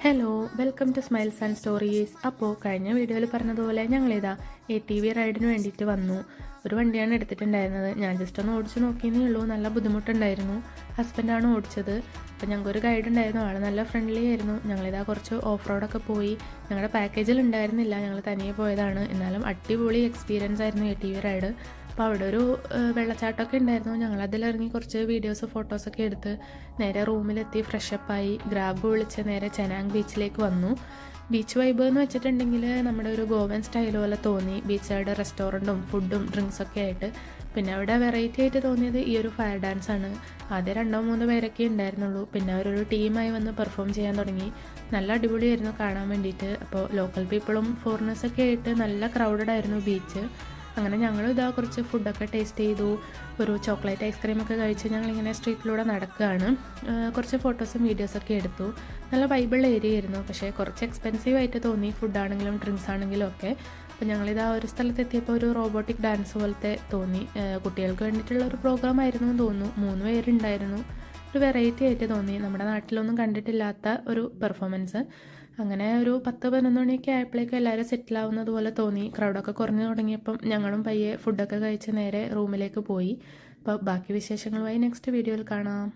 Hello, welcome to smiles and stories. അപ്പോൾ കഴിഞ്ഞ വീഡിയോയിൽ പറഞ്ഞതുപോലെ ഞങ്ങളിതാ ATV റൈഡിന് വേണ്ടിയിട്ട് വന്നു. ഒരു വണ്ടിയാണ് എടുത്തിട്ടുണ്ടായിരുന്നത്. ഞാൻ ജസ്റ്റ് ഒന്ന് ഓടിച്ച് നോക്കിയെന്നേ ഉള്ളൂ. നല്ല ബുദ്ധിമുട്ടുണ്ടായിരുന്നു. ഹസ്ബൻഡാണ് ഓടിച്ചത്. അപ്പോൾ ഞങ്ങൾക്കൊരു ഗൈഡ് ഉണ്ടായിരുന്നു. ആൾ നല്ല ഫ്രണ്ട്ലി ആയിരുന്നു. ഞങ്ങളിതാ കുറച്ച് ഓഫ് റോഡൊക്കെ പോയി. ഞങ്ങളുടെ പാക്കേജിൽ ഉണ്ടായിരുന്നില്ല, ഞങ്ങൾ തനിയെ പോയതാണ്. എന്നാലും അടിപൊളി എക്സ്പീരിയൻസ് ആയിരുന്നു ATV റൈഡ്. അപ്പോൾ അവിടെ ഒരു വെള്ളച്ചാട്ടമൊക്കെ ഉണ്ടായിരുന്നു. ഞങ്ങളതിലിറങ്ങി കുറച്ച് വീഡിയോസ് ഫോട്ടോസൊക്കെ എടുത്ത് നേരെ റൂമിലെത്തി ഫ്രഷപ്പായി ഗ്രാബ് വിളിച്ച് നേരെ ചെനാങ് ബീച്ചിലേക്ക് വന്നു. ബീച്ച് വൈബ് എന്ന് വെച്ചിട്ടുണ്ടെങ്കിൽ നമ്മുടെ ഒരു ഗോവൻ സ്റ്റൈൽ പോലെ തോന്നി. ബീച്ച് സൈഡ് റെസ്റ്റോറൻറ്റും ഫുഡും ഡ്രിങ്ക്സൊക്കെ ആയിട്ട്. പിന്നെ അവിടെ വെറൈറ്റി ആയിട്ട് തോന്നിയത് ഈ ഒരു ഫയർ ഡാൻസ് ആണ്. ആദ്യം 2-3 പേരൊക്കെ ഉണ്ടായിരുന്നുള്ളൂ. പിന്നെ അവരൊരു ടീമായി വന്ന് പെർഫോം ചെയ്യാൻ തുടങ്ങി. നല്ല അടിപൊളിയായിരുന്നു കാണാൻ വേണ്ടിയിട്ട്. അപ്പോൾ ലോക്കൽ പീപ്പിളും ഫോറിനേഴ്സൊക്കെ ആയിട്ട് നല്ല ക്രൗഡഡ് ആയിരുന്നു ബീച്ച്. അങ്ങനെ ഞങ്ങൾ ഇതാ കുറച്ച് ഫുഡൊക്കെ ടേസ്റ്റ് ചെയ്തു. ഒരു ചോക്ലേറ്റ് ഐസ്ക്രീമൊക്കെ കഴിച്ച് ഞങ്ങളിങ്ങനെ സ്ട്രീറ്റിലൂടെ നടക്കുകയാണ്. കുറച്ച് ഫോട്ടോസും വീഡിയോസൊക്കെ എടുത്തു. നല്ല വൈബിളുള്ള ഏരിയ ആയിരുന്നു. പക്ഷേ കുറച്ച് എക്സ്പെൻസീവ് ആയിട്ട് തോന്നി, ഫുഡാണെങ്കിലും ഡ്രിങ്ക്സ് ആണെങ്കിലും ഒക്കെ. അപ്പോൾ ഞങ്ങളിതാ ഒരു സ്ഥലത്തെത്തിയപ്പോൾ ഒരു റോബോട്ടിക് ഡാൻസ് പോലത്തെ തോന്നി. കുട്ടികൾക്ക് വേണ്ടിയിട്ടുള്ള ഒരു പ്രോഗ്രാം ആയിരുന്നു എന്ന് തോന്നുന്നു. 3 പേരുണ്ടായിരുന്നു. ഒരു വെറൈറ്റി ആയിട്ട് തോന്നി. നമ്മുടെ നാട്ടിലൊന്നും കണ്ടിട്ടില്ലാത്ത ഒരു പെർഫോമൻസ്. അങ്ങനെ ഒരു 10-11 മണിയൊക്കെ ആയപ്പോഴേക്കും എല്ലാവരും സെറ്റിലാവുന്നത് പോലെ തോന്നി. ക്രൗഡൊക്കെ കുറഞ്ഞു തുടങ്ങിയപ്പം ഞങ്ങളും പയ്യെ ഫുഡൊക്കെ കഴിച്ച് നേരെ റൂമിലേക്ക് പോയി. അപ്പോൾ ബാക്കി വിശേഷങ്ങളുമായി നെക്സ്റ്റ് വീഡിയോയിൽ കാണാം.